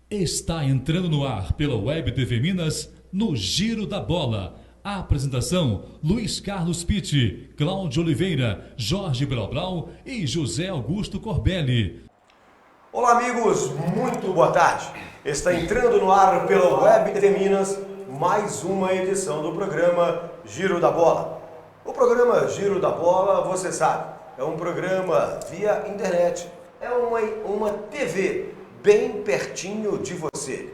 Está entrando no ar pela Web TV Minas, no Giro da Bola. A apresentação: Luiz Carlos Pitti, Cláudio Oliveira, Jorge Brau e José Augusto Corbelli. Olá amigos, muito boa tarde. Está entrando no ar pela Web TV Minas mais uma edição do programa Giro da Bola. O programa Giro da Bola, você sabe, é um programa via internet, é uma TV bem pertinho de você.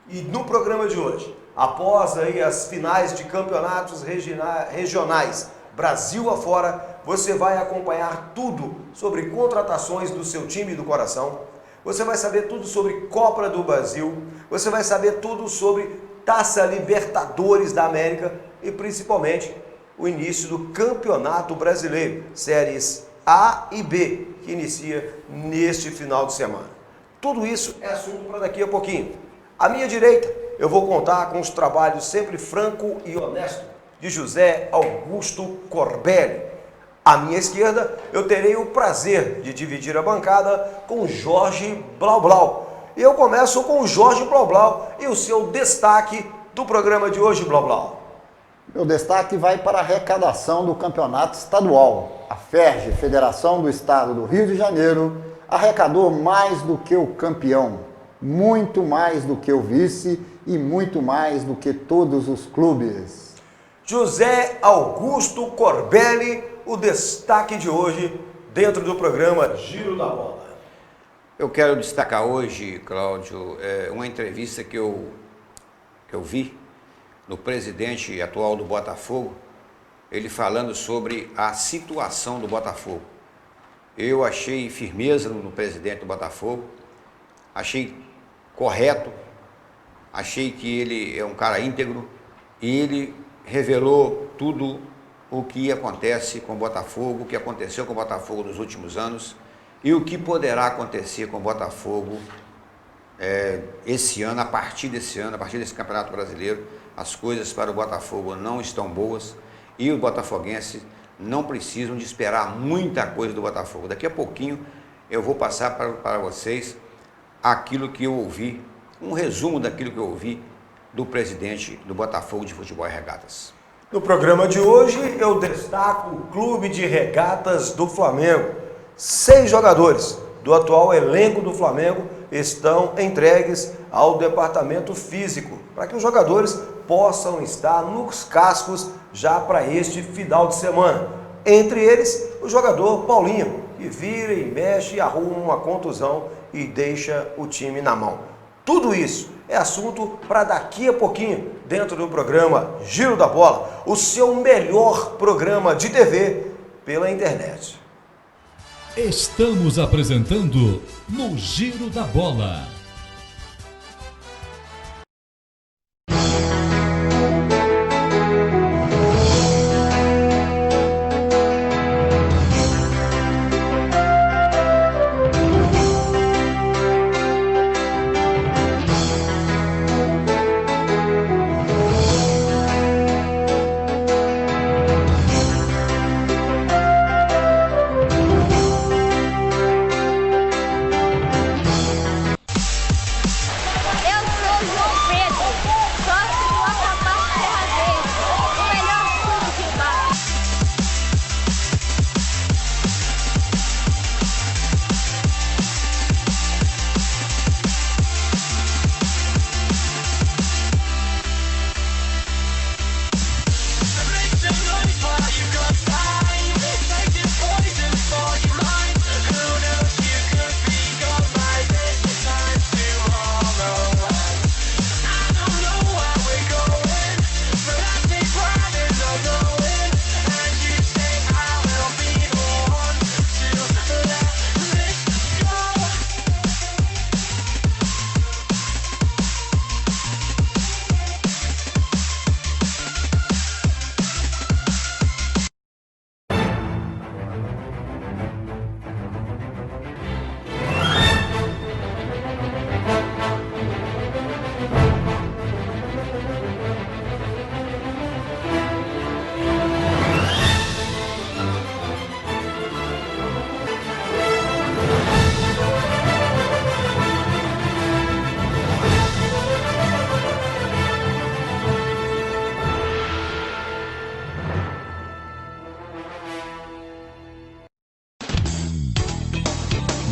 E no programa de hoje, após aí as finais de campeonatos regionais Brasil afora, você vai acompanhar tudo sobre contratações do seu time do coração. Você vai saber tudo sobre Copa do Brasil. Você vai saber tudo sobre Taça Libertadores da América e principalmente o início do Campeonato Brasileiro, séries A e B, que inicia neste final de semana. Tudo isso é assunto para daqui a pouquinho. À minha direita, eu vou contar com os trabalhos sempre franco e honesto de José Augusto Corbelli. À minha esquerda, eu terei o prazer de dividir a bancada com Jorge Brau. E eu começo com o Jorge Brau e o seu destaque do programa de hoje, Brau. Meu destaque vai para a arrecadação do campeonato estadual. A FERJ, Federação do Estado do Rio de Janeiro, arrecadou mais do que o campeão, muito mais do que o vice e muito mais do que todos os clubes. José Augusto Corbelli, o destaque de hoje dentro do programa Giro da Bola. Eu quero destacar hoje, Cláudio, uma entrevista que eu vi no presidente atual do Botafogo, ele falando sobre a situação do Botafogo. Eu achei firmeza no presidente do Botafogo, achei correto, achei que ele é um cara íntegro e ele revelou tudo o que acontece com o Botafogo, o que aconteceu com o Botafogo nos últimos anos e o que poderá acontecer com o Botafogo esse ano, a partir desse ano, a partir desse Campeonato Brasileiro. As coisas para o Botafogo não estão boas e os botafoguenses não precisam de esperar muita coisa do Botafogo. Daqui a pouquinho eu vou passar para vocês aquilo que eu ouvi, um resumo daquilo que eu ouvi do presidente do Botafogo de Futebol e Regatas. No programa de hoje eu destaco o Clube de Regatas do Flamengo. 6 jogadores do atual elenco do Flamengo estão entregues ao departamento físico para que os jogadores possam estar nos cascos já para este final de semana. Entre eles, o jogador Paulinho, que vira e mexe e arruma uma contusão e deixa o time na mão. Tudo isso é assunto para daqui a pouquinho, dentro do programa Giro da Bola, o seu melhor programa de TV pela internet. Estamos apresentando no Giro da Bola.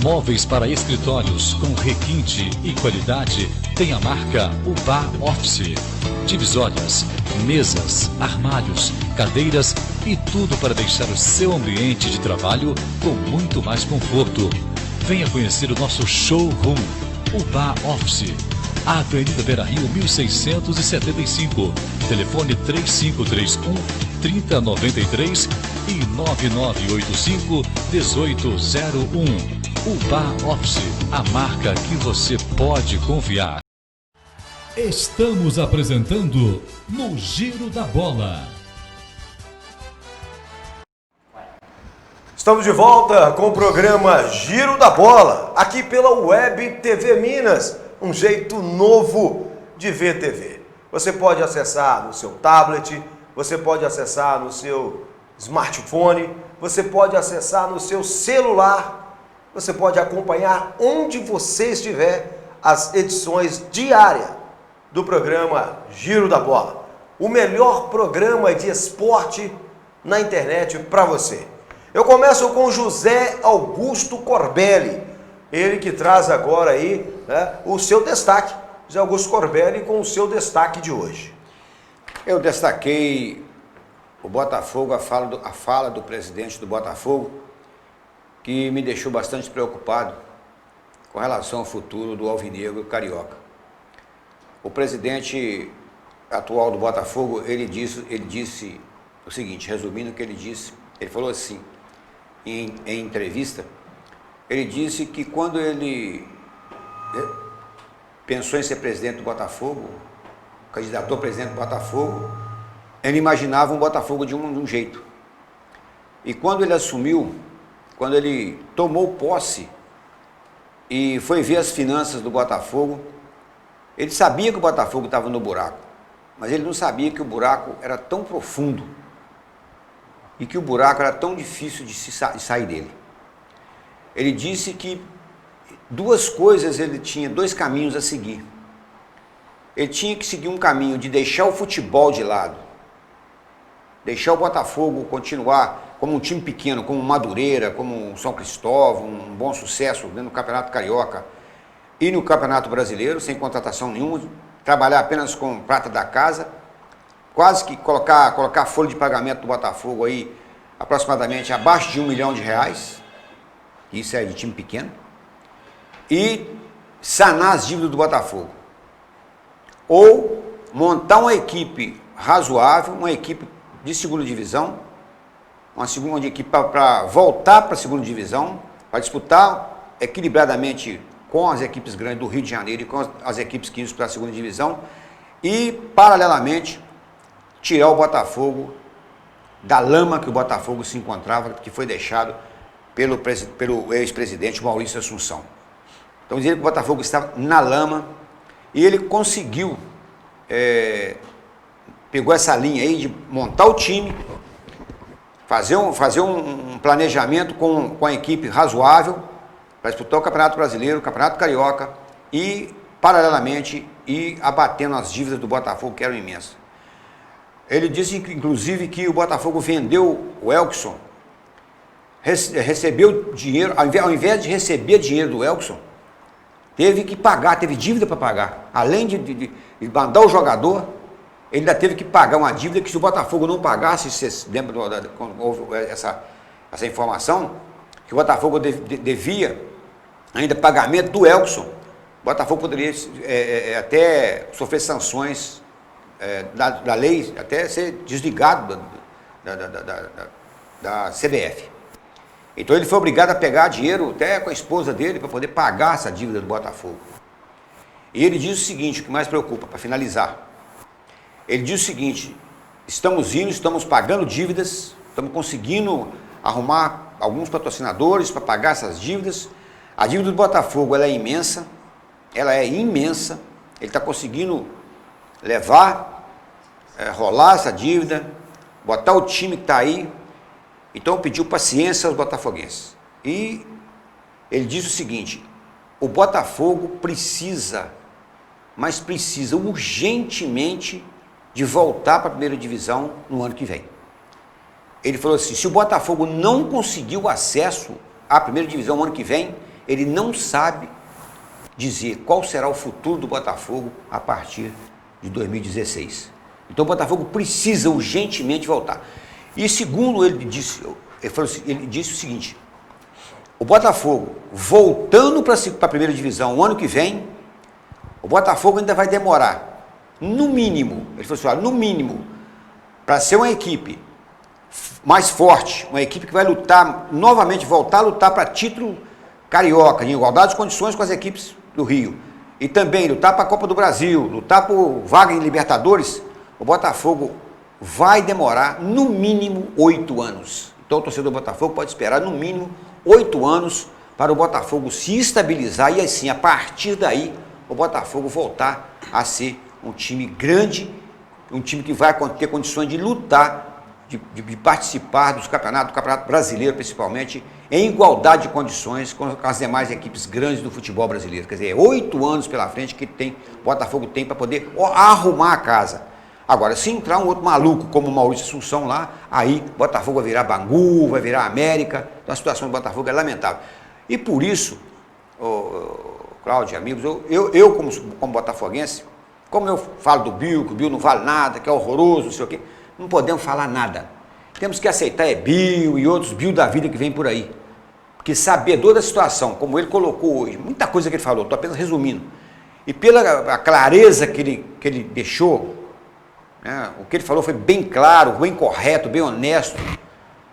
Móveis para escritórios com requinte e qualidade tem a marca Ubá Office. Divisórias, mesas, armários, cadeiras e tudo para deixar o seu ambiente de trabalho com muito mais conforto. Venha conhecer o nosso showroom, Ubá Office. Avenida Beira-Rio 1675. Telefone 3531-3093 e 9985-1801. Ubá Office, a marca que você pode confiar. Estamos apresentando no Giro da Bola. Estamos de volta com o programa Giro da Bola, aqui pela Web TV Minas, um jeito novo de ver TV. Você pode acessar no seu tablet, você pode acessar no seu smartphone, você pode acessar no seu celular, você pode acompanhar onde você estiver as edições diárias do programa Giro da Bola, o melhor programa de esporte na internet para você. Eu começo com José Augusto Corbelli, ele que traz agora aí, né, o seu destaque. José Augusto Corbelli com o seu destaque de hoje. Eu destaquei o Botafogo, a fala do presidente do Botafogo, que me deixou bastante preocupado com relação ao futuro do Alvinegro Carioca. O presidente atual do Botafogo, ele disse o seguinte, resumindo o que ele disse, ele falou assim, em entrevista, ele disse que quando ele pensou em ser presidente do Botafogo, candidatou a presidente do Botafogo, ele imaginava um Botafogo de um jeito. E quando ele assumiu, quando ele tomou posse e foi ver as finanças do Botafogo, ele sabia que o Botafogo estava no buraco, mas ele não sabia que o buraco era tão profundo e que o buraco era tão difícil de sair dele. Ele disse que ele tinha dois caminhos a seguir. Ele tinha que seguir um caminho de deixar o futebol de lado, deixar o Botafogo continuar como um time pequeno, como o Madureira, como o São Cristóvão, um bom sucesso dentro do Campeonato Carioca e no Campeonato Brasileiro, sem contratação nenhuma, trabalhar apenas com prata da casa, quase que colocar a folha de pagamento do Botafogo aí aproximadamente abaixo de R$1 milhão, isso é de time pequeno, e sanar as dívidas do Botafogo. Ou montar uma equipe razoável, uma equipe de segunda divisão, uma segunda equipe para voltar para a segunda divisão, para disputar equilibradamente com as equipes grandes do Rio de Janeiro e com as equipes que iam para a segunda divisão e, paralelamente, tirar o Botafogo da lama que o Botafogo se encontrava, que foi deixado pelo ex-presidente Maurício Assunção. Então, dizer que o Botafogo estava na lama e ele conseguiu, pegou essa linha aí de montar o time, fazer um planejamento com a equipe razoável para disputar o Campeonato Brasileiro, o Campeonato Carioca e, paralelamente, ir abatendo as dívidas do Botafogo, que eram imensas. Ele disse, inclusive, que o Botafogo vendeu o Elkson, recebeu dinheiro, ao invés de receber dinheiro do Elkson, teve que pagar, teve dívida para pagar. Além de mandar o jogador, ele ainda teve que pagar uma dívida que se o Botafogo não pagasse, você lembra quando houve essa informação, que o Botafogo devia ainda pagamento do Elkson, o Botafogo poderia até sofrer sanções da lei, até ser desligado da CBF. Então ele foi obrigado a pegar dinheiro até com a esposa dele para poder pagar essa dívida do Botafogo. E ele diz o seguinte, o que mais preocupa, para finalizar. Ele diz o seguinte, estamos pagando dívidas, estamos conseguindo arrumar alguns patrocinadores para pagar essas dívidas. A dívida do Botafogo ela é imensa, ele está conseguindo levar, rolar essa dívida, botar o time que está aí. Então pediu paciência aos botafoguenses. E ele diz o seguinte, o Botafogo precisa urgentemente de voltar para a primeira divisão no ano que vem. Ele falou assim, se o Botafogo não conseguir o acesso à primeira divisão no ano que vem, ele não sabe dizer qual será o futuro do Botafogo a partir de 2016. Então o Botafogo precisa urgentemente voltar. E segundo ele disse o seguinte: o Botafogo voltando para a primeira divisão o ano que vem, o Botafogo ainda vai demorar, no mínimo, ele falou assim, olha, no mínimo, para ser uma equipe mais forte, uma equipe que vai lutar, novamente voltar a lutar para título carioca, em igualdade de condições com as equipes do Rio, e também lutar para a Copa do Brasil, lutar por vaga em Libertadores, o Botafogo vai demorar no mínimo 8 anos. Então o torcedor do Botafogo pode esperar no mínimo 8 anos para o Botafogo se estabilizar e assim, a partir daí, o Botafogo voltar a ser um time grande, um time que vai ter condições de lutar, de participar do Campeonato Brasileiro principalmente, em igualdade de condições com as demais equipes grandes do futebol brasileiro. Quer dizer, 8 anos pela frente que o Botafogo tem para poder arrumar a casa. Agora, se entrar um outro maluco como o Maurício Assunção lá, aí o Botafogo vai virar Bangu, vai virar América. Então a situação do Botafogo é lamentável. E por isso, Cláudio, amigos, eu como botafoguense, como eu falo do Bill, que o Bill não vale nada, que é horroroso, não sei o quê, não podemos falar nada. Temos que aceitar Bill e outros Bill da vida que vem por aí. Porque sabedor da situação, como ele colocou hoje, muita coisa que ele falou, estou apenas resumindo, e pela clareza que ele deixou, né, o que ele falou foi bem claro, bem correto, bem honesto,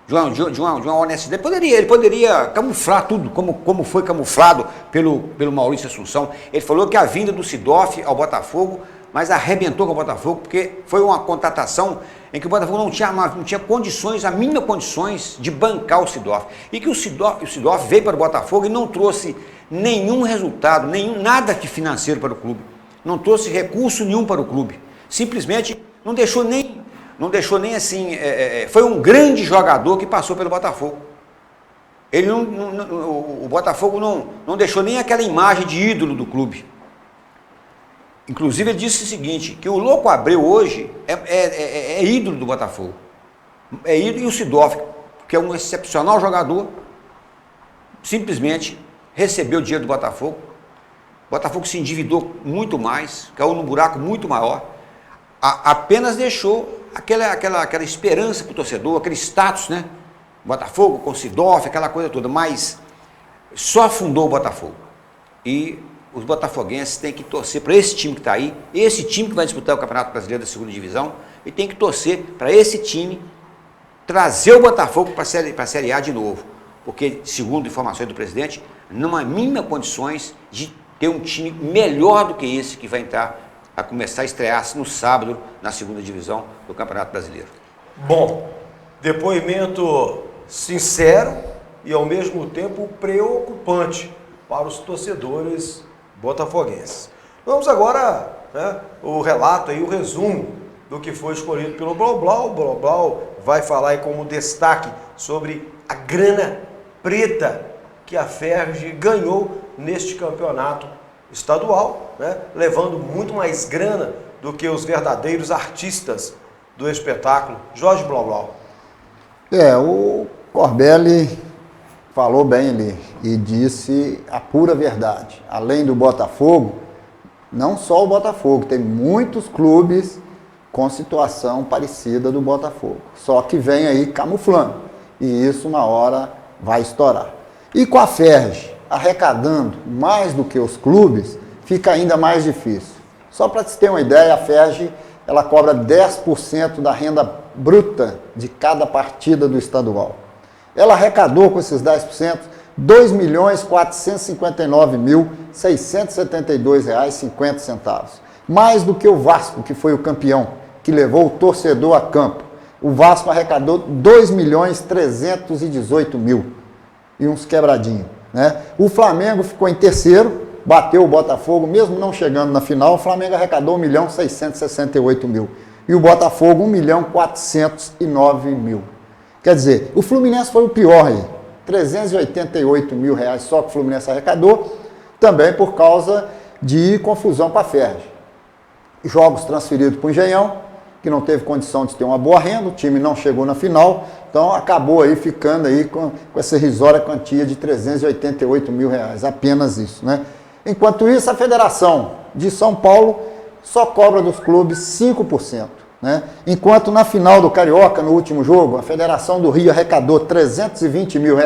de uma honestidade. Ele poderia camuflar tudo, como foi camuflado pelo Maurício Assunção. Ele falou que a vinda do Sidoff ao Botafogo, mas arrebentou com o Botafogo, porque foi uma contratação em que o Botafogo não tinha condições, a mínima condições de bancar o Sidoff. E que o Sidoff veio para o Botafogo e não trouxe nenhum resultado, nada de financeiro para o clube. Não trouxe recurso nenhum para o clube. Simplesmente não deixou nem assim, foi um grande jogador que passou pelo Botafogo. O Botafogo não deixou nem aquela imagem de ídolo do clube. Inclusive ele disse o seguinte, que o Louco Abreu hoje é ídolo do Botafogo. É ídolo, e o Sidoff, que é um excepcional jogador, simplesmente recebeu o dinheiro do Botafogo. O Botafogo se endividou muito mais, caiu num buraco muito maior. Apenas deixou aquela esperança para o torcedor, aquele status, né? Botafogo com Sidoff, aquela coisa toda, mas só afundou o Botafogo. E os botafoguenses têm que torcer para esse time que está aí, esse time que vai disputar o Campeonato Brasileiro da segunda divisão, e tem que torcer para esse time trazer o Botafogo para a Série A de novo, porque, segundo informações do presidente, não há mínima condições de ter um time melhor do que esse que vai entrar a começar a estrear-se no sábado na segunda divisão do Campeonato Brasileiro. Bom, depoimento sincero e ao mesmo tempo preocupante para os torcedores botafoguenses. Vamos agora, né, o relato aí, o resumo do que foi escolhido pelo Blau Blau. O Blau Blau vai falar aí como destaque sobre a grana preta que a Ferj ganhou neste campeonato estadual, né, levando muito mais grana do que os verdadeiros artistas do espetáculo. Jorge Blau Blau. O Corbelli falou bem ali e disse a pura verdade. Além do Botafogo, não só o Botafogo, tem muitos clubes com situação parecida do Botafogo. Só que vem aí camuflando. E isso uma hora vai estourar. E com a Ferj arrecadando mais do que os clubes, fica ainda mais difícil. Só para se ter uma ideia, a Ferj ela cobra 10% da renda bruta de cada partida do estadual. Ela arrecadou com esses 10% R$ 2.459.672,50. Mais do que o Vasco, que foi o campeão, que levou o torcedor a campo. O Vasco arrecadou R$ 2.318.000 e uns quebradinhos, né? O Flamengo ficou em terceiro, bateu o Botafogo, mesmo não chegando na final, o Flamengo arrecadou R$ 1.668.000. E o Botafogo R$ 1.409.000. Quer dizer, o Fluminense foi o pior aí. R$ 388.000 só que o Fluminense arrecadou, também por causa de confusão com a Ferj. Jogos transferidos para o Engenhão que não teve condição de ter uma boa renda, o time não chegou na final, então acabou aí ficando aí com essa irrisória quantia de R$388 mil, apenas isso, né? Enquanto isso, a Federação de São Paulo só cobra dos clubes 5%, né? Enquanto na final do Carioca, no último jogo, a Federação do Rio arrecadou R$320 mil,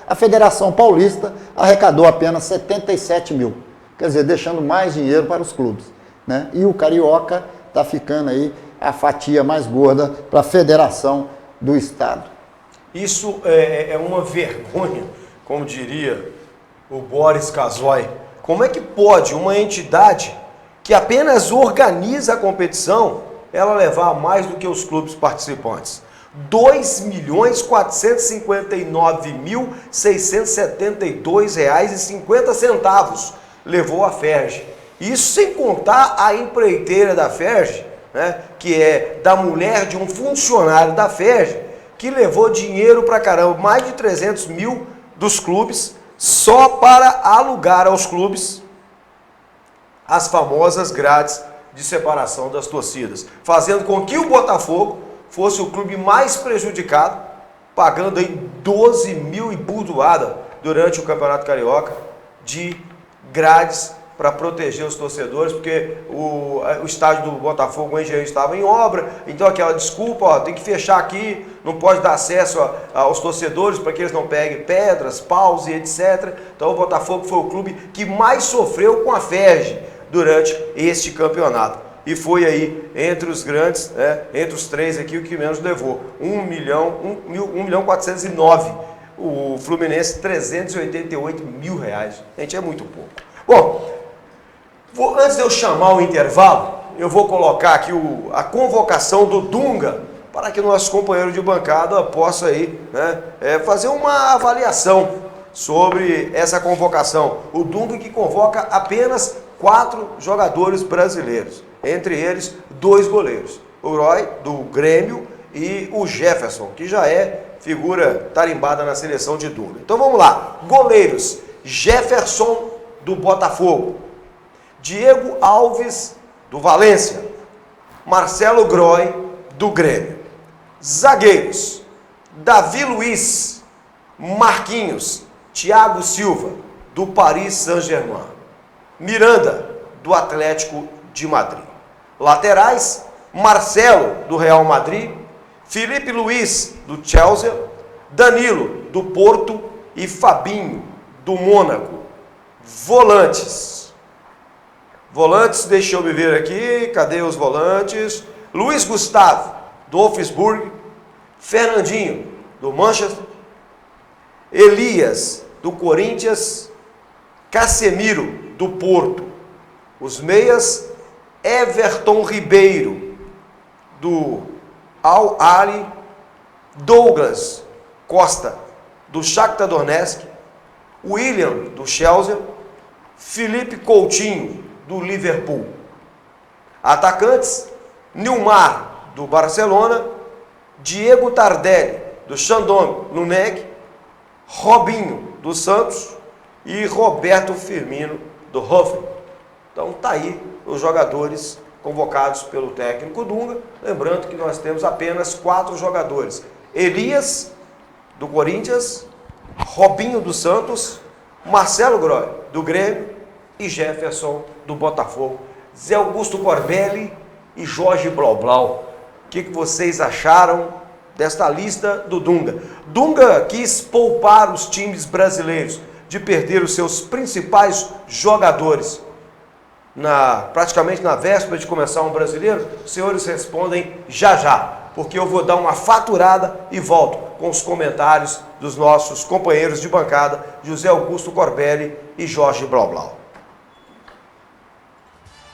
a Federação Paulista arrecadou apenas 77 mil, quer dizer, deixando mais dinheiro para os clubes, né? E o Carioca está ficando aí a fatia mais gorda para a Federação do Estado. Isso é uma vergonha, como diria o Boris Casoy. Como é que pode uma entidade que apenas organiza a competição, ela levar mais do que os clubes participantes? R$2.459.672,50 levou a FERJ. Isso sem contar a empreiteira da FERJ, né, que é da mulher de um funcionário da FERJ, que levou dinheiro pra caramba, mais de 300 mil dos clubes, só para alugar aos clubes as famosas grades de separação das torcidas, fazendo com que o Botafogo fosse o clube mais prejudicado, pagando aí 12 mil e burdoada durante o Campeonato Carioca de grades para proteger os torcedores, porque o estádio do Botafogo, o Engenhão, estava em obra, então aquela desculpa, ó, tem que fechar aqui, não pode dar acesso aos torcedores para que eles não peguem pedras, paus e etc. Então o Botafogo foi o clube que mais sofreu com a FERJ durante este campeonato. E foi aí, entre os grandes, né, entre os três aqui, o que menos levou. 1.409.000. O Fluminense, R$388 mil. Gente, é muito pouco. Bom, antes de eu chamar o intervalo, eu vou colocar aqui a convocação do Dunga, para que nosso companheiro de bancada possa aí, né, fazer uma avaliação sobre essa convocação. O Dunga que convoca apenas 4 jogadores brasileiros, entre eles 2 goleiros, o Roy, do Grêmio, e o Jefferson, que já é figura tarimbada na seleção de Dunga. Então vamos lá, goleiros: Jefferson, do Botafogo, Diego Alves, do Valência, Marcelo Groy, do Grêmio. Zagueiros: Davi Luiz, Marquinhos, Thiago Silva, do Paris Saint-Germain, Miranda, do Atlético de Madrid. Laterais: Marcelo, do Real Madrid, Felipe Luiz, do Chelsea, Danilo, do Porto e Fabinho, do Mônaco. Volantes, deixa eu me ver aqui, cadê os volantes? Luiz Gustavo, do Wolfsburg, Fernandinho, do Manchester, Elias, do Corinthians, Casemiro, do Porto. Os meias: Everton Ribeiro, do Al-Ahly, Douglas Costa, do Shakhtar Donetsk, William, do Chelsea, Felipe Coutinho, do Liverpool. Atacantes: Nilmar, do Barcelona, Diego Tardelli, do Shandong Luneng, Robinho, do Santos, e Roberto Firmino, do Hoffenheim. Então tá aí os jogadores convocados pelo técnico Dunga. Lembrando que nós temos apenas 4 jogadores: Elias, do Corinthians, Robinho, do Santos, Marcelo Groy, do Grêmio, e Jefferson, do Botafogo. Zé Augusto Corbelli e Jorge Blaublau, o que vocês acharam desta lista do Dunga? Dunga quis poupar os times brasileiros de perder os seus principais jogadores. Praticamente na véspera de começar um brasileiro, os senhores respondem já, porque eu vou dar uma faturada e volto com os comentários dos nossos companheiros de bancada, José Augusto Corbelli e Jorge Blaublau.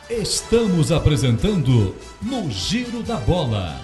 Estamos apresentando No Giro da Bola.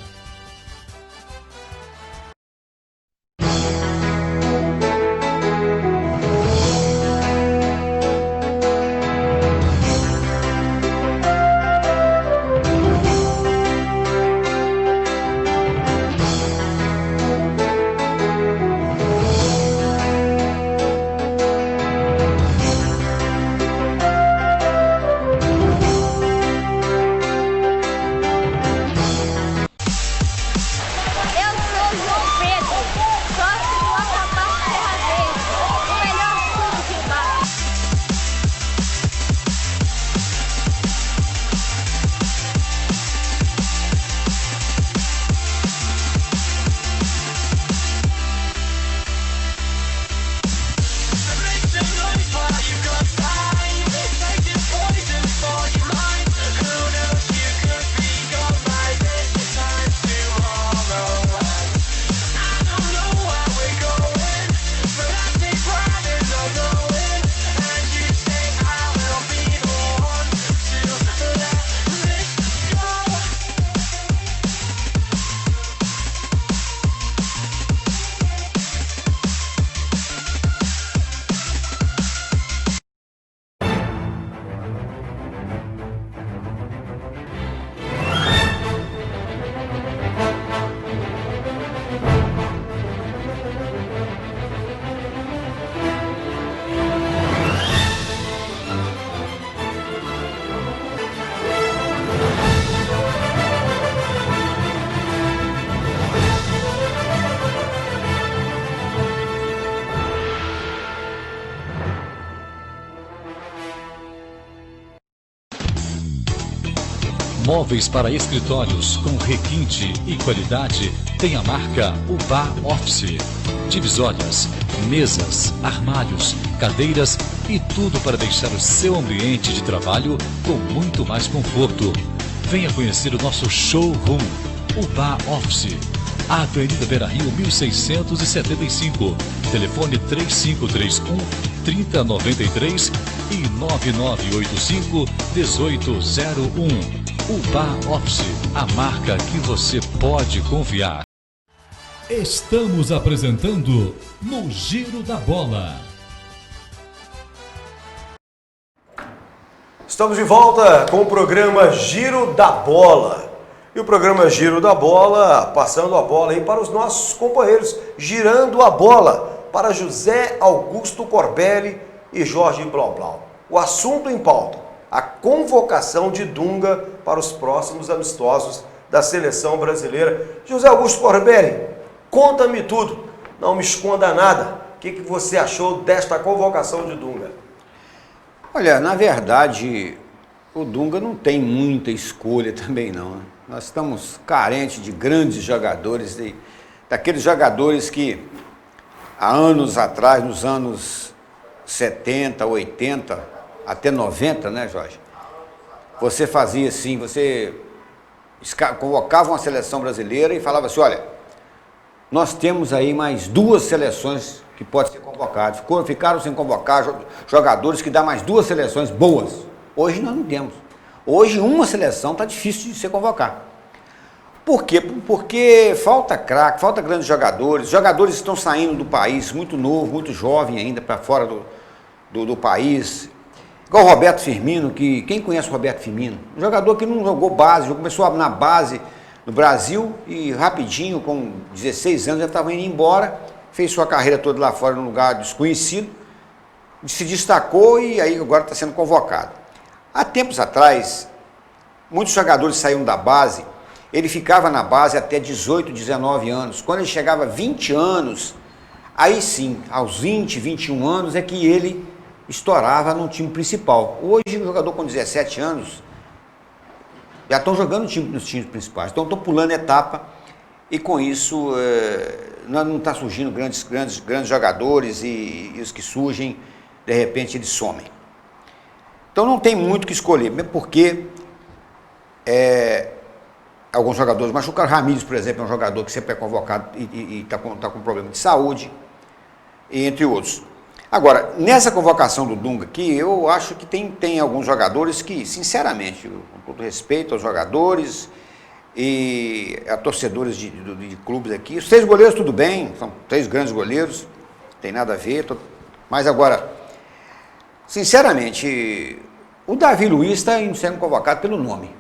Móveis para escritórios com requinte e qualidade tem a marca Ubá Office. Divisórias, mesas, armários, cadeiras e tudo para deixar o seu ambiente de trabalho com muito mais conforto. Venha conhecer o nosso showroom, Ubá Office. Avenida Beira-Rio 1675. Telefone 3531-3093 e 9985-1801. Ubá Office, a marca que você pode confiar. Estamos apresentando no Giro da Bola. Estamos de volta com o programa Giro da Bola. E o programa Giro da Bola, passando a bola aí para os nossos companheiros, girando a bola para José Augusto Corbelli e Jorge Blaublau. O assunto em pauta, a convocação de Dunga para os próximos amistosos da seleção brasileira. José Augusto Corbelli, conta-me tudo, não me esconda nada. O que você achou desta convocação de Dunga? Olha, na verdade, o Dunga não tem muita escolha também não, né? Nós estamos carentes de grandes jogadores, daqueles jogadores que há anos atrás, nos anos 70, 80, até 90, né, Jorge? Você fazia assim, você convocava uma seleção brasileira e falava assim, olha, nós temos aí mais 2 seleções que podem ser convocadas. Ficaram sem convocar jogadores que dá mais 2 seleções boas. Hoje nós não temos. Hoje uma seleção está difícil de ser convocada. Por quê? Porque falta craque, falta grandes jogadores estão saindo do país, muito novo, muito jovem ainda, para fora do país. Igual o Roberto Firmino, que quem conhece o Roberto Firmino? Um jogador que não jogou base, começou na base no Brasil e rapidinho, com 16 anos, já estava indo embora, fez sua carreira toda lá fora num lugar desconhecido, se destacou e aí agora está sendo convocado. Há tempos atrás, muitos jogadores saíram da base, ele ficava na base até 18, 19 anos. Quando ele chegava a 20 anos, aí sim, aos 20, 21 anos, é que ele estourava no time principal. Hoje, o jogador com 17 anos já estão jogando nos times principais. Então, estão pulando etapa e com isso não está surgindo grandes jogadores e os que surgem, de repente, eles somem. Então, não tem muito o que escolher, mesmo porque alguns jogadores machucaram. Ramírez, por exemplo, é um jogador que sempre é convocado e está com problema de saúde, e entre outros. Agora, nessa convocação do Dunga aqui, eu acho que tem alguns jogadores que, sinceramente, com todo respeito aos jogadores e a torcedores de clubes aqui, os 3 goleiros tudo bem, são 3 grandes goleiros, não tem nada a ver, mas agora, sinceramente, o Davi Luiz está sendo convocado pelo nome.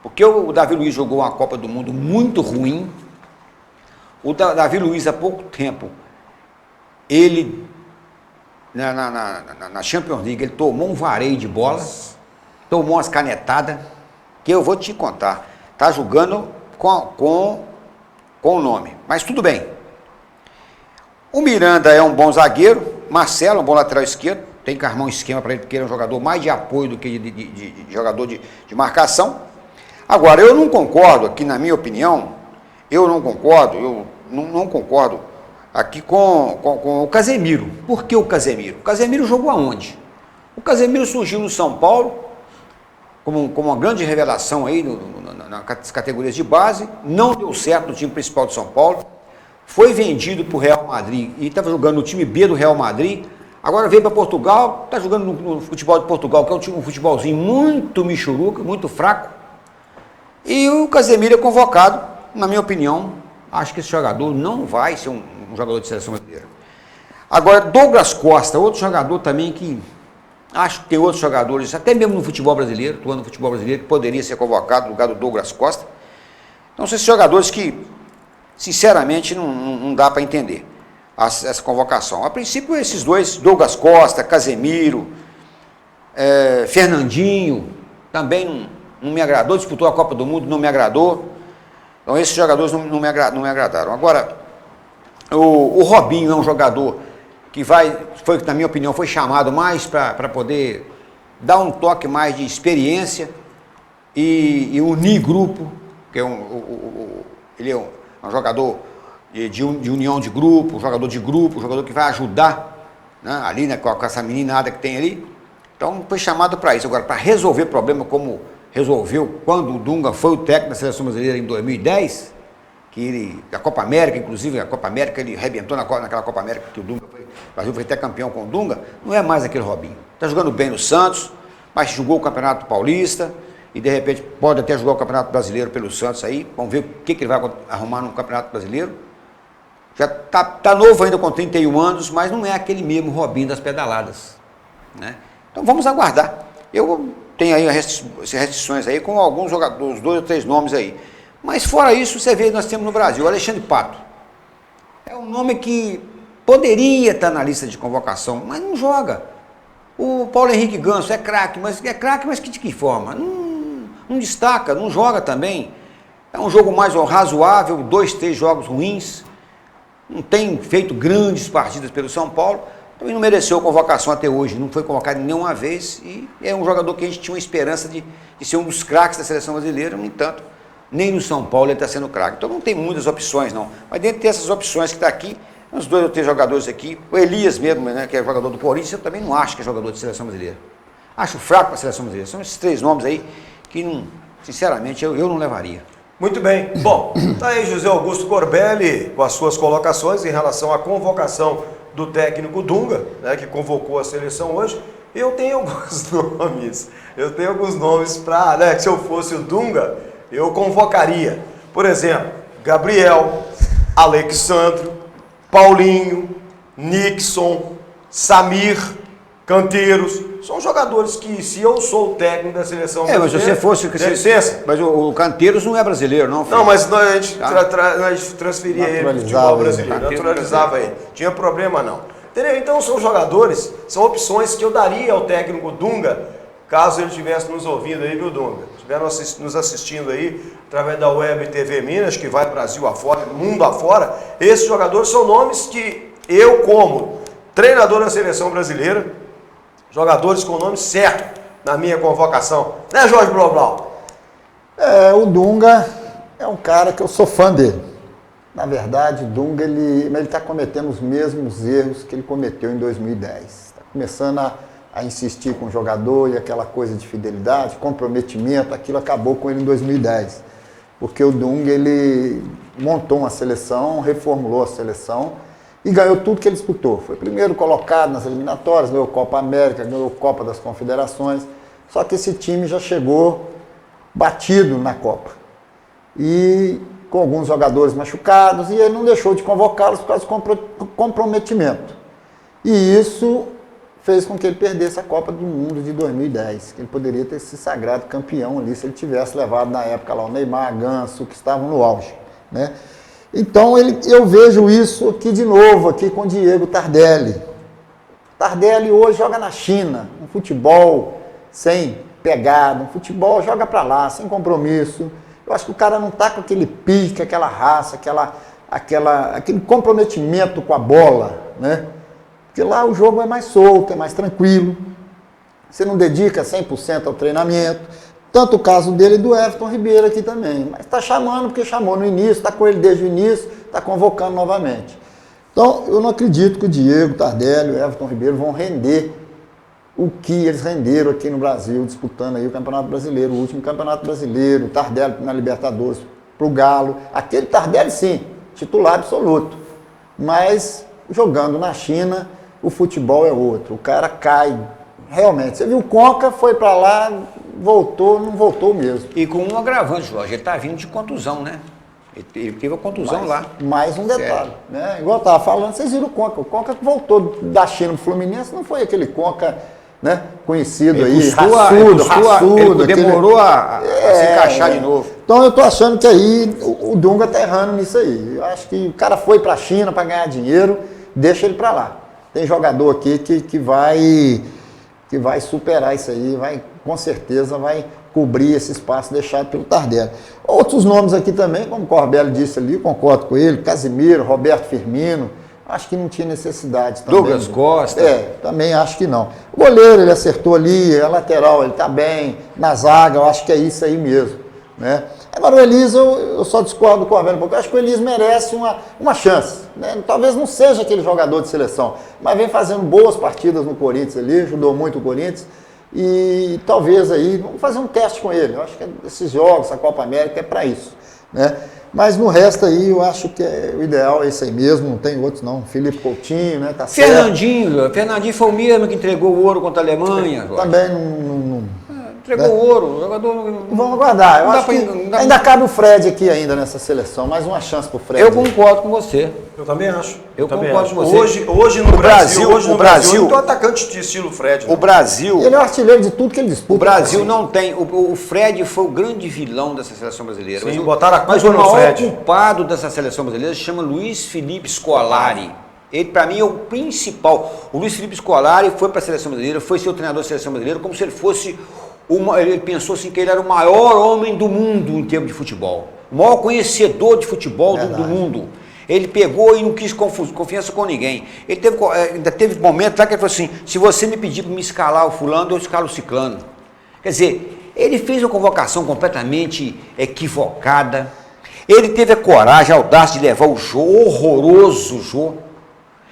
Porque o Davi Luiz jogou uma Copa do Mundo muito ruim. O Davi Luiz, há pouco tempo, ele, na Champions League, ele tomou um vareio de bola, tomou umas canetadas, que eu vou te contar. Está jogando com o nome. Mas tudo bem. O Miranda é um bom zagueiro, Marcelo, um bom lateral esquerdo, tem que armar um esquema para ele, porque ele é um jogador mais de apoio do que de jogador de marcação. Agora, eu não concordo aqui, na minha opinião, eu não concordo aqui com o Casemiro. Por que o Casemiro? O Casemiro jogou aonde? O Casemiro surgiu no São Paulo, como uma grande revelação aí nas categorias de base, não deu certo no time principal de São Paulo, foi vendido para o Real Madrid e estava jogando no time B do Real Madrid, agora veio para Portugal, está jogando no futebol de Portugal, que é um futebolzinho muito michuruca, muito fraco. E o Casemiro é convocado, na minha opinião, acho que esse jogador não vai ser um jogador de seleção brasileira. Agora, Douglas Costa, outro jogador também que, acho que tem outros jogadores, até mesmo no futebol brasileiro, atuando no futebol brasileiro, que poderia ser convocado no lugar do Douglas Costa. Então, são esses jogadores que, sinceramente, não dá para entender essa convocação. A princípio, esses dois, Douglas Costa, Casemiro, Fernandinho, também não me agradou, disputou a Copa do Mundo, não me agradou. Então esses jogadores não me agradaram. Agora, o Robinho é um jogador que na minha opinião, foi chamado mais para poder dar um toque mais de experiência e unir grupo, que ele é um jogador de união de grupo, um jogador que vai ajudar, né, ali, né, com essa meninada que tem ali. Então foi chamado para isso. Agora, para resolver problema como resolveu quando o Dunga foi o técnico da Seleção Brasileira em 2010, a Copa América, inclusive, a Copa América, ele arrebentou naquela Copa América que o Brasil foi até campeão com o Dunga, não é mais aquele Robinho. Está jogando bem no Santos, mas jogou o Campeonato Paulista e de repente pode até jogar o Campeonato Brasileiro pelo Santos aí. Vamos ver o que ele vai arrumar no Campeonato Brasileiro. Já tá novo ainda com 31 anos, mas não é aquele mesmo Robinho das pedaladas, né? Então vamos aguardar. Eu tenho aí restrições aí com alguns jogadores, 2 ou 3 nomes aí. Mas fora isso, você vê, nós temos no Brasil o Alexandre Pato. É um nome que poderia estar na lista de convocação, mas não joga. O Paulo Henrique Ganso é craque, mas de que forma? Não destaca, não joga também. É um jogo mais razoável, 2, 3 jogos ruins. Não tem feito grandes partidas pelo São Paulo. Também não mereceu convocação até hoje, não foi convocado nenhuma vez. E é um jogador que a gente tinha uma esperança de ser um dos craques da seleção brasileira, no entanto, nem no São Paulo ele está sendo craque. Então não tem muitas opções, não. Mas dentro dessas opções que está aqui, uns 2 ou 3 jogadores aqui, o Elias mesmo, né, que é jogador do Corinthians, eu também não acho que é jogador de seleção brasileira. Acho fraco para a seleção brasileira. São esses 3 nomes aí que, sinceramente, eu não levaria. Muito bem. Bom, tá aí José Augusto Corbelli com as suas colocações em relação à convocação do técnico Dunga, né, que convocou a seleção hoje. Eu tenho alguns nomes para, né, que se eu fosse o Dunga, eu convocaria. Por exemplo, Gabriel, Alexandre, Paulinho, Nixon, Samir, Canteiros. São jogadores que, se eu sou o técnico da seleção brasileira... Mas se você fosse... licença. Mas o Canteiros não é brasileiro, não? Filho? Não, mas a gente transferia ele para o futebol brasileiro, naturalizava ele. Tinha problema não. Entendeu? Então são jogadores, são opções que eu daria ao técnico Dunga, caso ele estivesse nos ouvindo aí, viu, Dunga? Estiver nos assistindo aí, através da Web TV Minas, que vai Brasil afora, mundo afora. Esses jogadores são nomes que eu, como treinador da seleção brasileira, jogadores com o nome certo na minha convocação. Né, Jorge Blau Blau? O Dunga é um cara que eu sou fã dele. Na verdade, o Dunga, ele está cometendo os mesmos erros que ele cometeu em 2010. Está começando a insistir com o jogador e aquela coisa de fidelidade, comprometimento, aquilo acabou com ele em 2010. Porque o Dunga, ele montou uma seleção, reformulou a seleção e ganhou tudo que ele disputou. Foi primeiro colocado nas eliminatórias, ganhou Copa América, ganhou Copa das Confederações. Só que esse time já chegou batido na Copa. E com alguns jogadores machucados, e ele não deixou de convocá-los por causa do comprometimento. E isso fez com que ele perdesse a Copa do Mundo de 2010, que ele poderia ter se sagrado campeão ali, se ele tivesse levado na época lá o Neymar, Ganso, que estavam no auge, né? Então eu vejo isso aqui de novo, aqui com o Diego Tardelli. Tardelli hoje joga na China, um futebol sem pegada, um futebol joga para lá, sem compromisso. Eu acho que o cara não está com aquele pique, aquela raça, aquele comprometimento com a bola, né? Porque lá o jogo é mais solto, é mais tranquilo. Você não dedica 100% ao treinamento. Tanto o caso dele e do Everton Ribeiro aqui também. Mas está chamando porque chamou no início, está com ele desde o início, está convocando novamente. Então, eu não acredito que o Diego Tardelli e o Everton Ribeiro vão render o que eles renderam aqui no Brasil, disputando aí o Campeonato Brasileiro, o último Campeonato Brasileiro, o Tardelli na Libertadores para o Galo. Aquele Tardelli, sim, titular absoluto. Mas, jogando na China, o futebol é outro. O cara cai, realmente. Você viu o Conca, foi para lá, voltou, não voltou mesmo. E com um agravante, Jorge, ele está vindo de contusão, né? Ele teve a contusão lá. Mais um detalhe, né? Igual eu estava falando, vocês viram o Conca. O Conca que voltou da China para o Fluminense, não foi aquele Conca, né, conhecido aí, raçudo. Ele demorou a se encaixar de novo. Então eu estou achando que aí o Dunga está errando nisso aí. Eu acho que o cara foi para a China para ganhar dinheiro, deixa ele para lá. Tem jogador aqui que vai superar isso aí, com certeza vai cobrir esse espaço deixado pelo Tardelli. Outros nomes aqui também, como o Corbelli disse ali, concordo com ele, Casimiro, Roberto Firmino, acho que não tinha necessidade também. Douglas Costa. Também acho que não. O goleiro, ele acertou ali, a lateral, ele tá bem, na zaga, eu acho que é isso aí mesmo, né? Agora o Elias, eu só discordo do Corvino um pouco, eu acho que o Elias merece uma chance, né? Talvez não seja aquele jogador de seleção, mas vem fazendo boas partidas no Corinthians ali, ajudou muito o Corinthians, e talvez aí, vamos fazer um teste com ele, eu acho que esses jogos, a Copa América é para isso, né? Mas no resto aí, eu acho que o ideal é esse aí mesmo, não tem outros não. Felipe Coutinho, né? Tá certo. Fernandinho foi o mesmo que entregou o ouro contra a Alemanha. Jorge. Também não entregou o ouro, o jogador... Vamos aguardar. Eu acho que ainda cabe o Fred aqui ainda nessa seleção. Mais uma chance pro Fred. Eu concordo com você. Eu também acho. Eu também concordo acho. com você. Hoje no Brasil, o Brasil não tem um atacante de estilo Fred. O Brasil... Ele é o artilheiro de tudo que ele disputa. O Brasil não tem... O Fred foi o grande vilão dessa seleção brasileira. Sim, botaram a culpa mas o no maior Fred. culpado dessa seleção brasileira se chama Luiz Felipe Scolari. Ele, para mim, é o principal. O Luiz Felipe Scolari foi para a seleção brasileira, foi ser o treinador da seleção brasileira, como se ele fosse... Ele pensou assim que ele era o maior homem do mundo em termos de futebol. O maior conhecedor de futebol do mundo. Ele pegou e não quis confiança com ninguém. Ele ainda teve momentos lá que ele falou assim, se você me pedir para me escalar o fulano, eu escalo o ciclano. Quer dizer, ele fez uma convocação completamente equivocada. Ele teve a coragem, a audácia de levar o Jô, horroroso Jô.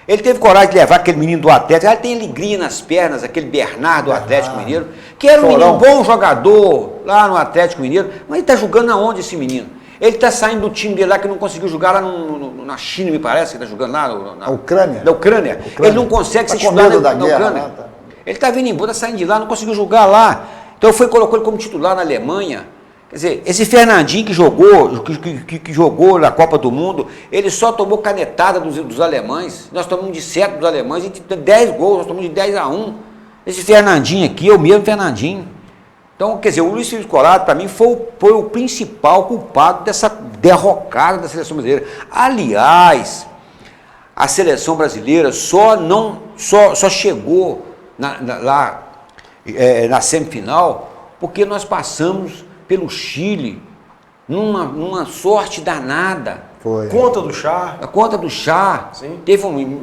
Ele teve coragem de levar aquele menino do Atlético, ele tem alegria nas pernas, aquele Bernardo do Atlético Mineiro, que era um menino bom jogador lá no Atlético Mineiro, mas ele está jogando aonde esse menino? Ele está saindo do time dele lá que não conseguiu jogar lá na China, me parece, que está jogando lá na Ucrânia. Na Ucrânia. Ele não consegue ser titular na Ucrânia. Lá, tá. Ele está vindo embora, está saindo de lá, não conseguiu jogar lá. Então colocou ele como titular na Alemanha. Quer dizer, esse Fernandinho que jogou na Copa do Mundo, ele só tomou canetada dos alemães. Nós tomamos de 7 dos alemães e 10 gols, nós tomamos de 10-1. Esse Fernandinho aqui é o mesmo Fernandinho. Então, quer dizer, o Luiz Felipe Scolari, para mim, foi o principal culpado dessa derrocada da seleção brasileira. Aliás, a seleção brasileira só chegou lá na semifinal porque nós passamos pelo Chile numa sorte danada. Foi. Conta do Chá. A conta do Chá. Sim.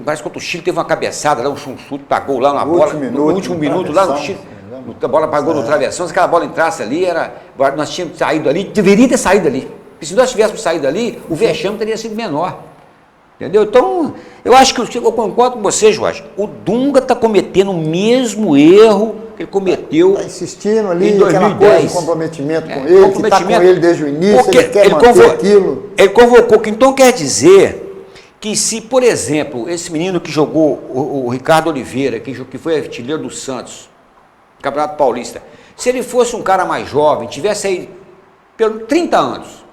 Parece que contra o Chile teve uma cabeçada lá, um chute, pagou lá na bola. No último minuto lá no Chile. A bola pagou no travessão, se aquela bola entrasse ali, nós tínhamos saído ali, deveria ter saído ali. Porque se nós tivéssemos saído ali, o vexame teria sido menor. Entendeu? Então, eu acho que eu concordo com você, Jorge. O Dunga está cometendo o mesmo erro que ele cometeu. Está insistindo ali, em 2010. Aquela coisa de comprometimento com ele, que está com ele desde o início, ele quer manter aquilo. Ele convocou, então quer dizer que se, por exemplo, esse menino que jogou, o Ricardo Oliveira, que foi artilheiro do Santos, Campeonato Paulista, se ele fosse um cara mais jovem, tivesse aí pelos 30 anos,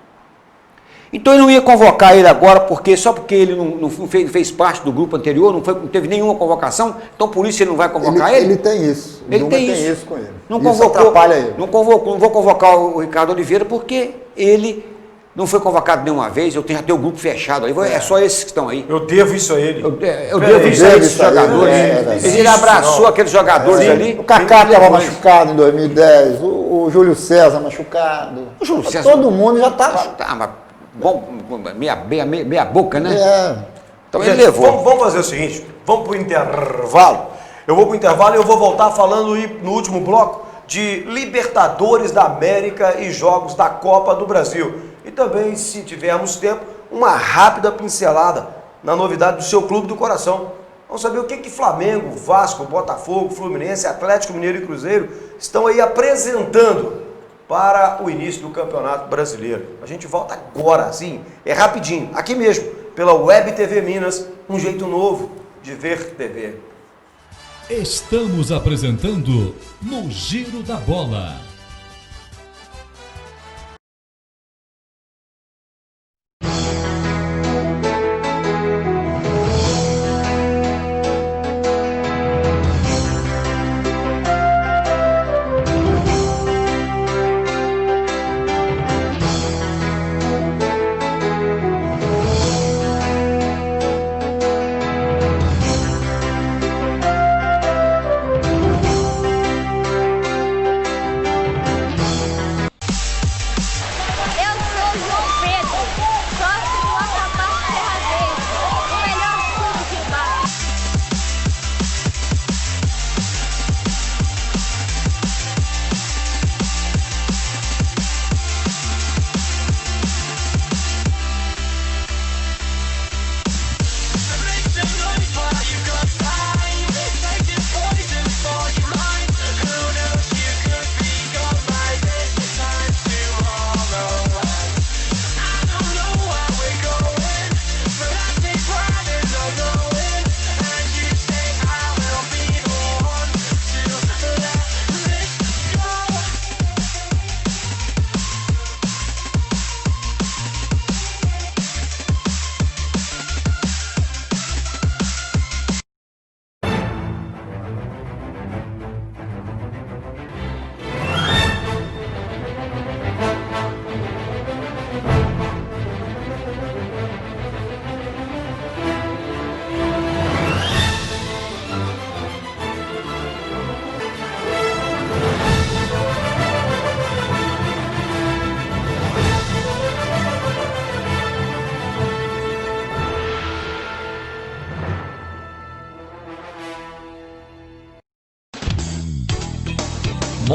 então ele não ia convocar ele agora só porque ele não fez parte do grupo anterior, não teve nenhuma convocação, então por isso ele não vai convocar ele? Ele tem isso. Ele tem isso com ele. Não isso convocou, atrapalha ele. Não vou convocar o Ricardo Oliveira porque ele não foi convocado nenhuma vez, eu tenho até o grupo fechado aí, é só esses que estão aí. Eu devo isso a ele. Eu devo isso a esses jogadores. Ele abraçou aqueles jogadores ali. O Kaká estava machucado em 2010, o Júlio César machucado. O Júlio César. Todo mundo já estava. Tá, mas meia boca, né? Então Gente, ele levou. Vamos fazer o seguinte, vamos para o intervalo. Eu vou para o intervalo e eu vou voltar falando no último bloco de Libertadores da América e jogos da Copa do Brasil. E também, se tivermos tempo, uma rápida pincelada na novidade do seu clube do coração. Vamos saber o que Flamengo, Vasco, Botafogo, Fluminense, Atlético Mineiro e Cruzeiro estão aí apresentando para o início do Campeonato Brasileiro. A gente volta agora, assim, é rapidinho, aqui mesmo, pela Web TV Minas, um jeito novo de ver TV. Estamos apresentando no Giro da Bola.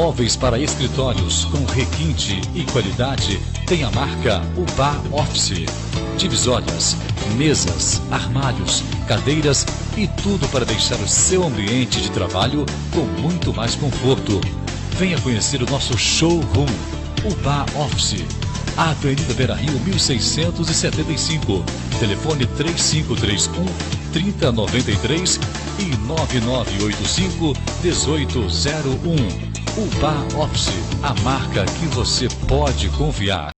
Móveis para escritórios com requinte e qualidade tem a marca UBA Office. Divisórias, mesas, armários, cadeiras e tudo para deixar o seu ambiente de trabalho com muito mais conforto. Venha conhecer o nosso showroom, UBA Office. Avenida Beira-Rio 1675. Telefone 3531-3093 e 9985-1801. UBA Office, a marca que você pode confiar.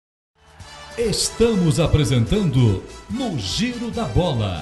Estamos apresentando no Giro da Bola.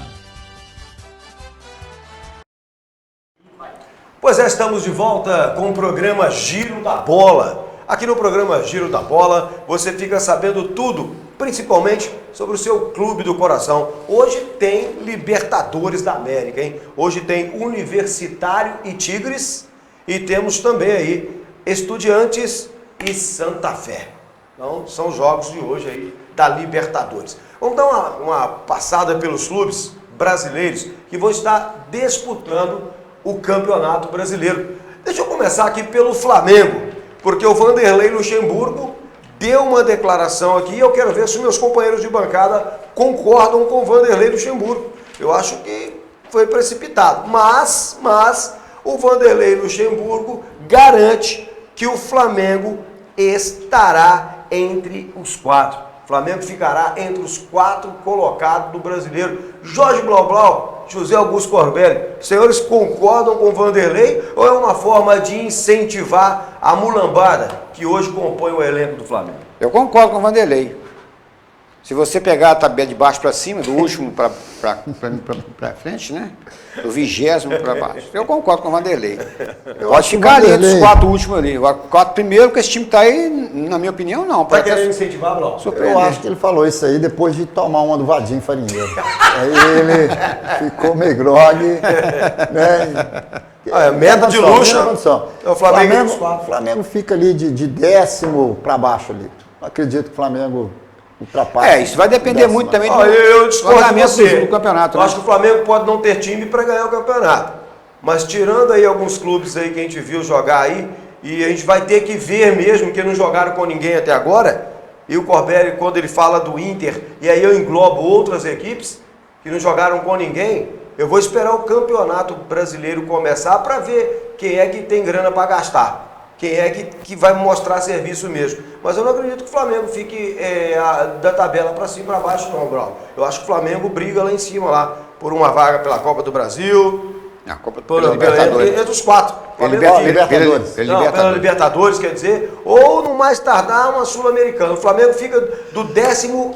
Pois é, estamos de volta com o programa Giro da Bola. Aqui no programa Giro da Bola, você fica sabendo tudo, principalmente sobre o seu clube do coração. Hoje tem Libertadores da América, hein? Hoje tem Universitário e Tigres e temos também aí Estudiantes e Santa Fé. Então, são os jogos de hoje aí da Libertadores. Vamos dar uma passada pelos clubes brasileiros que vão estar disputando o Campeonato Brasileiro. Deixa eu começar aqui pelo Flamengo, porque o Vanderlei Luxemburgo deu uma declaração aqui e eu quero ver se meus companheiros de bancada concordam com o Vanderlei Luxemburgo. Eu acho que foi precipitado, mas o Vanderlei Luxemburgo garante que o Flamengo estará entre os 4. O Flamengo ficará entre os 4 colocados do Brasileiro. Jorge Blau Blau, José Augusto Corbelli, senhores concordam com o Vanderlei ou é uma forma de incentivar a mulambada que hoje compõe o elenco do Flamengo? Eu concordo com o Vanderlei. Se você pegar a tabela de baixo para cima, do último para frente, né? Do 20º para baixo. Eu concordo com o Vanderlei. Pode ficar ali entre os 4 últimos ali. Agora, 4 primeiros, porque esse time está aí, na minha opinião, não. Está querendo incentivar, Blau? Eu acho que ele falou isso aí depois de tomar uma do Vadinho Farinheiro. Aí ele ficou meio grogue, né? Meta de luxo. O Flamengo fica ali de 10º para baixo ali. Não acredito que o Flamengo ultrapassa. Isso vai depender muito também eu discordo de você. Do campeonato. Eu acho que o Flamengo pode não ter time para ganhar o campeonato. Mas tirando aí alguns clubes aí que a gente viu jogar aí, e a gente vai ter que ver mesmo que não jogaram com ninguém até agora, e o Corbelli, quando ele fala do Inter, e aí eu englobo outras equipes que não jogaram com ninguém, eu vou esperar o Campeonato Brasileiro começar para ver quem é que tem grana para gastar. Quem é que vai mostrar serviço mesmo. Mas eu não acredito que o Flamengo fique da tabela para cima e para baixo não, Brau. Eu acho que o Flamengo briga lá em cima, lá, por uma vaga pela Copa do Brasil. A Copa pela Libertadores. Entre os 4. Pela Libertadores, quer dizer, ou no mais tardar uma Sul-Americana. O Flamengo fica do 10º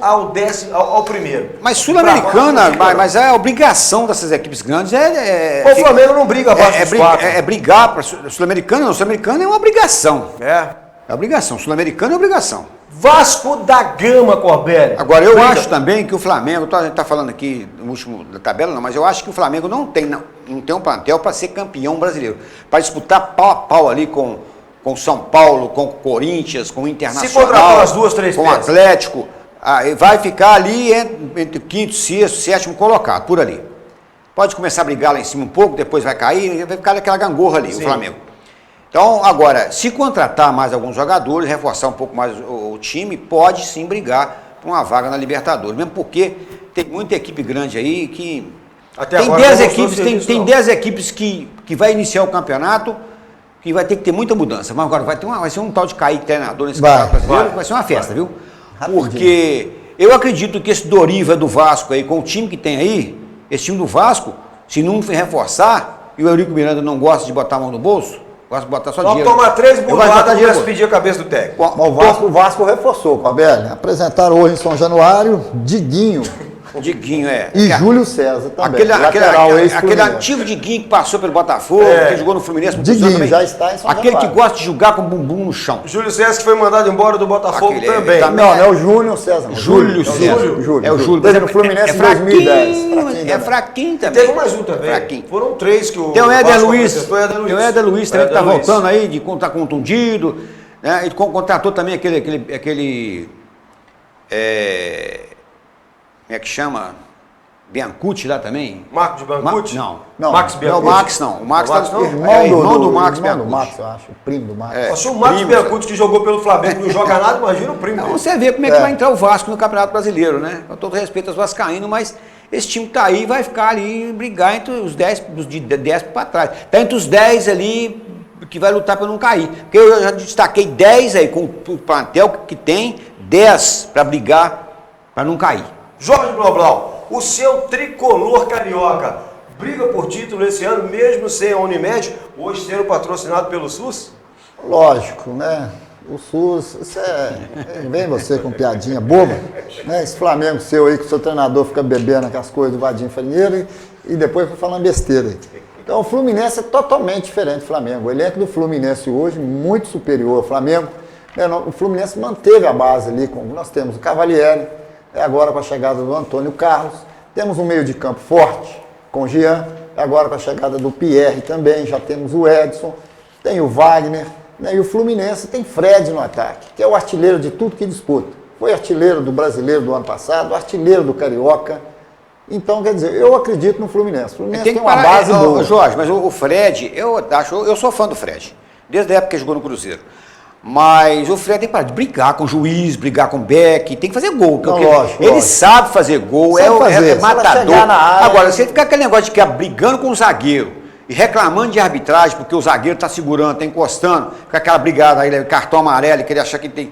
ao primeiro. Mas Sul-Americana, mas é a obrigação dessas equipes grandes o Flamengo não briga abaixo dos 4. É brigar para Sul-Americana, não. Sul-Americana é uma obrigação. É obrigação. Sul-Americana é obrigação. Vasco da Gama, Corbelli. Agora, eu acho também que o Flamengo, a gente está falando aqui no último da tabela, não, mas eu acho que o Flamengo não tem um plantel para ser campeão brasileiro. Para disputar pau a pau ali com São Paulo, com Corinthians, com o Internacional. Se contratar as 2, 3 com o Atlético, vai ficar ali entre o 5º, 6º, 7º colocado, por ali. Pode começar a brigar lá em cima um pouco, depois vai cair, vai ficar aquela gangorra ali, sim, o Flamengo. Então, agora, se contratar mais alguns jogadores, reforçar um pouco mais o time, pode sim brigar por uma vaga na Libertadores. Mesmo porque tem muita equipe grande aí que... Até tem 10 equipes, tem 10 equipes que vai iniciar o campeonato, que vai ter que ter muita mudança. Mas agora vai ser um tal de cair treinador nesse campeonato brasileiro, vai ser uma festa, viu? Rapidinho. Porque eu acredito que esse Doriva do Vasco aí, com o time que tem aí, esse time do Vasco, se não reforçar, e o Eurico Miranda não gosta de botar a mão no bolso, gosta de botar só dinheiro. Tomar 3 burladas e pedir a cabeça do técnico. O Vasco reforçou, Corbelli. Apresentaram hoje em São Januário, Diguinho. E Júlio César também. Aquele antigo Diguinho que passou pelo Botafogo, que jogou no Fluminense. Diguinho já está em São Januário. Aquele que gosta de jogar com o bumbum no chão. Júlio César que foi mandado embora do Botafogo também. Não é o Júlio César. Júlio César. É o Júlio. Teve no Fluminense em 2010. É fraquinho também. Teve mais um também. Foram 3 que o... Tem o Éder Luiz. Tem o Éder Luiz também que está voltando aí, de estar contundido. Ele contratou também aquele como é que chama? Biancucci lá também. Marco de Biancucci? Não. Max Não, Biancucci? o Max não. O Max Max tá não? irmão do Max irmão do Biancucci. Max, eu acho. O primo do Max. É. Se o Max primo, Biancucci que jogou pelo Flamengo não joga nada, imagina o primo Então dele. você vê como é que vai entrar o Vasco no Campeonato Brasileiro, né? Com todo respeito aos vascaínos, mas esse time tá aí, vai ficar ali, brigar entre os 10, de 10 para trás. Tá entre os 10 ali que vai lutar para não cair. Porque eu já destaquei 10 aí, com o plantel que tem, 10 para brigar para não cair. Jorge Blau Blau, o seu tricolor carioca briga por título esse ano, mesmo sem a Unimed, hoje sendo patrocinado pelo SUS? Lógico, né? O SUS, isso vem você com piadinha boba, né? Esse Flamengo seu aí, que o seu treinador fica bebendo aquelas coisas do Vadinho Farinheiro e depois fica falando besteira aí. Então o Fluminense é totalmente diferente do Flamengo. O elenco do Fluminense hoje, muito superior ao Flamengo. O Fluminense manteve a base ali, nós temos o Cavalieri, agora com a chegada do Antônio Carlos, temos um meio de campo forte com o Jean, agora com a chegada do Pierre também, já temos o Edson, tem o Wagner, né? E o Fluminense tem Fred no ataque, que é o artilheiro de tudo que disputa. Foi artilheiro do Brasileiro do ano passado, artilheiro do Carioca. Então, quer dizer, eu acredito no Fluminense. O Fluminense tem uma base boa. Jorge, mas o Fred, eu sou fã do Fred, desde a época que ele jogou no Cruzeiro. Mas o Fred tem que parar de brigar com o juiz, brigar com o Beck, tem que fazer gol. Não, lógico, ele lógico. sabe fazer gol, Sabe é matador. Na área, agora, você ficar aquele negócio de ficar brigando com o zagueiro e reclamando de arbitragem, porque o zagueiro está segurando, está encostando, com aquela brigada aí, cartão amarelo, que ele acha que ele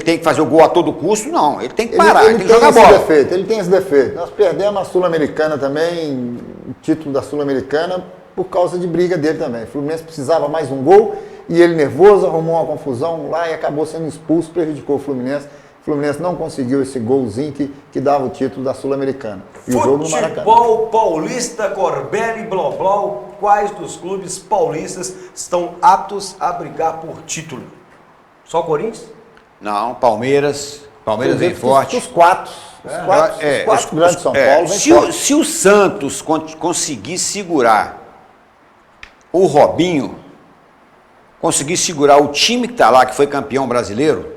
tem que fazer o gol a todo custo, não. Ele tem que parar, ele tem que jogar bola. Ele tem esse defeito. Nós perdemos a Sul-Americana também, o título da Sul-Americana, por causa de briga dele também. O Fluminense precisava mais um gol e ele nervoso, arrumou uma confusão lá e acabou sendo expulso, prejudicou o Fluminense. O Fluminense não conseguiu esse golzinho que dava o título da Sul-Americana. E o jogo no Maracanã. Futebol paulista, Corbelli, Blau Blau, quais dos clubes paulistas estão aptos a brigar por título? Só o Corinthians? Não, Palmeiras vem forte. Os quatro grandes de São Paulo vem forte. Se o Santos conseguir segurar o Robinho, conseguir segurar o time que está lá, que foi campeão brasileiro,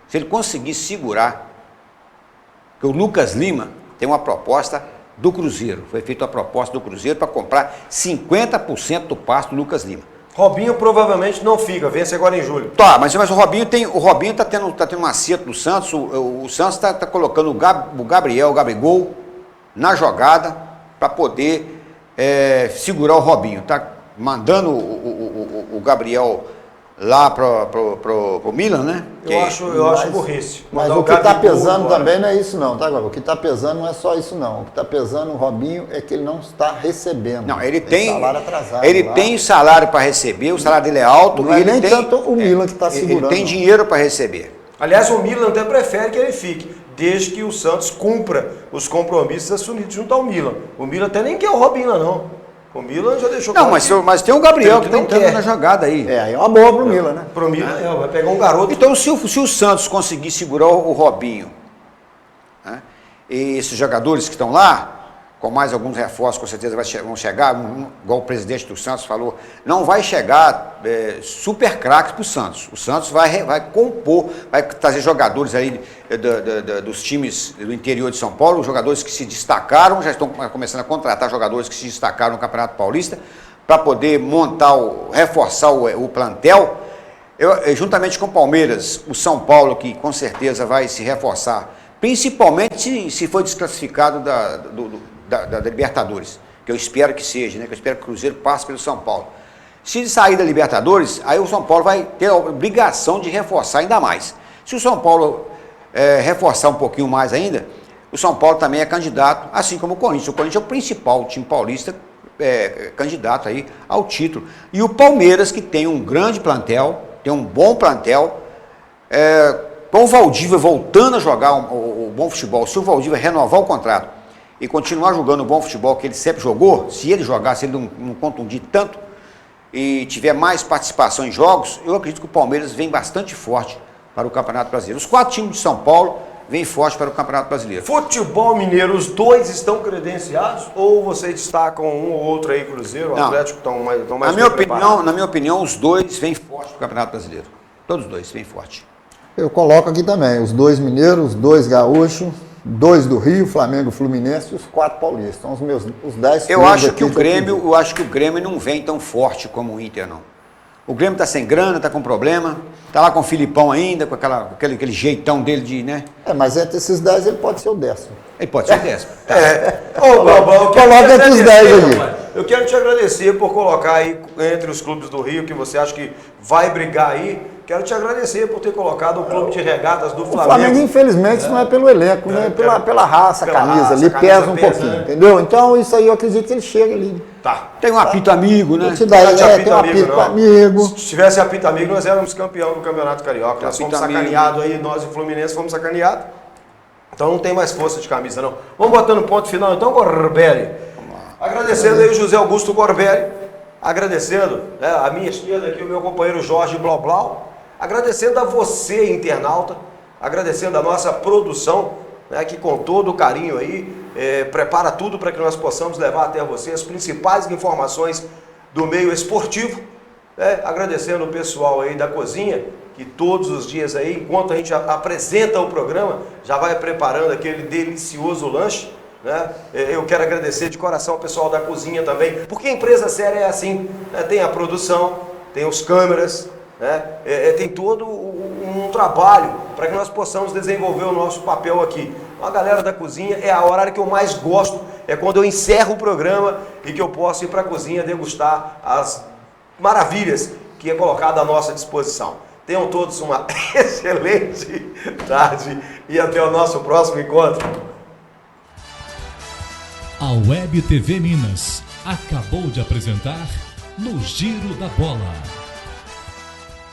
se ele conseguir segurar, porque o Lucas Lima tem uma proposta do Cruzeiro, foi feita uma proposta do Cruzeiro para comprar 50% do passe do Lucas Lima. Robinho provavelmente não fica, vence agora em julho. Tá, mas o Robinho tá tendo um acerto do Santos, o Santos tá colocando o Gabigol na jogada para poder segurar o Robinho, tá mandando o Gabriel lá pro Milan, né? Eu acho burrice. Mas o que está pesando também não é isso não, tá, Gabriel? O que está pesando não é só isso não. O que está pesando o Robinho é que ele não está recebendo. Não, ele tem salário atrasado. Ele tem salário para receber, o salário dele é alto. Não é nem tem, tanto o Milan que está segurando. Ele tem dinheiro para receber. Aliás, o Milan até prefere que ele fique, desde que o Santos cumpra os compromissos assumidos junto ao Milan. O Milan até nem quer o Robinho lá, não. O Milan já deixou claro. Não, mas tem o Gabriel que está entrando na jogada aí. É uma boa pro Milan, né? Pro Milan, vai pegar um garoto. Então, se o Santos conseguir segurar o Robinho, né, e esses jogadores que estão lá, com mais alguns reforços, com certeza vão chegar, igual o presidente do Santos falou, não vai chegar super craques para o Santos. O Santos vai compor, vai trazer jogadores aí dos times do interior de São Paulo, jogadores que se destacaram, já estão começando a contratar jogadores que se destacaram no Campeonato Paulista, para poder reforçar o plantel. Juntamente com o Palmeiras, o São Paulo, que com certeza vai se reforçar, principalmente se for desclassificado da Libertadores, que eu espero que seja, né? Que eu espero que o Cruzeiro passe pelo São Paulo. Se sair da Libertadores, aí o São Paulo vai ter a obrigação de reforçar ainda mais. Se o São Paulo reforçar um pouquinho mais ainda, o São Paulo também é candidato, assim como o Corinthians. O Corinthians é o principal time paulista candidato aí ao título. E o Palmeiras, que tem um grande plantel, tem um bom plantel, com o Valdívia voltando a jogar o bom futebol, se o Valdívia renovar o contrato e continuar jogando o bom futebol que ele sempre jogou, se ele jogar, se ele não contundir tanto e tiver mais participação em jogos, eu acredito que o Palmeiras vem bastante forte para o Campeonato Brasileiro. Os 4 times de São Paulo vêm forte para o Campeonato Brasileiro. Futebol mineiro, os 2 estão credenciados ou vocês destacam um ou outro aí, Cruzeiro, o Atlético estão mais na minha opinião, os 2 vêm forte para o Campeonato Brasileiro. Todos os 2 vêm forte. Eu coloco aqui também os 2 mineiros, os 2 gaúchos, 2 do Rio, Flamengo, Fluminense e os 4 paulistas. São os 10 Eu clubes acho aqui que o eu Grêmio, acredito. eu acho que o Grêmio não vem tão forte como o Inter, não. O Grêmio tá sem grana, tá com problema, tá lá com o Filipão ainda, com aquele jeitão dele de, né? Mas entre esses 10 ele pode ser o 10º. Ele pode ser o 10º. Ô, Galvão, eu quero Coloca te entre os agradecer, 10 ali. rapaz. Eu quero te agradecer por colocar aí entre os clubes do Rio, que você acha que vai brigar aí. Quero te agradecer por ter colocado o clube de regatas do O Flamengo. Flamengo, infelizmente, não é pelo elenco, né? Pela raça, a Pela camisa raça, ali a camisa pesa um pesa, pouquinho, né? entendeu? Então isso aí eu acredito que ele chega ali. Tá. Tem um apito amigo, né? Vou te dar, Não tinha apito tem um amigo, apito não. amigo. Se tivesse apito amigo, nós éramos campeão do Campeonato Carioca. Nós fomos Apito amigo. sacaneados aí, nós e o Fluminense fomos sacaneados. Então não tem mais força de camisa, não. Vamos botando ponto final então, Gorberi. Agradecendo aí o José Augusto Gorberi. Agradecendo, né, a minha esquerda aqui, o meu companheiro Jorge Blau Blau. Agradecendo a você, internauta. Agradecendo a nossa produção, né, que com todo o carinho aí prepara tudo para que nós possamos levar até você as principais informações do meio esportivo. Agradecendo o pessoal aí da cozinha, que todos os dias aí, enquanto a gente apresenta o programa, já vai preparando aquele delicioso lanche, né? Eu quero agradecer de coração ao pessoal da cozinha também, porque a empresa séria é assim, né? Tem a produção, tem os câmeras, né? Tem todo um trabalho para que nós possamos desenvolver o nosso papel aqui. A galera da cozinha é a hora que eu mais gosto, é quando eu encerro o programa e que eu posso ir para a cozinha degustar as maravilhas que é colocado à nossa disposição. Tenham todos uma excelente tarde e até o nosso próximo encontro. A Web TV Minas acabou de apresentar No Giro da Bola.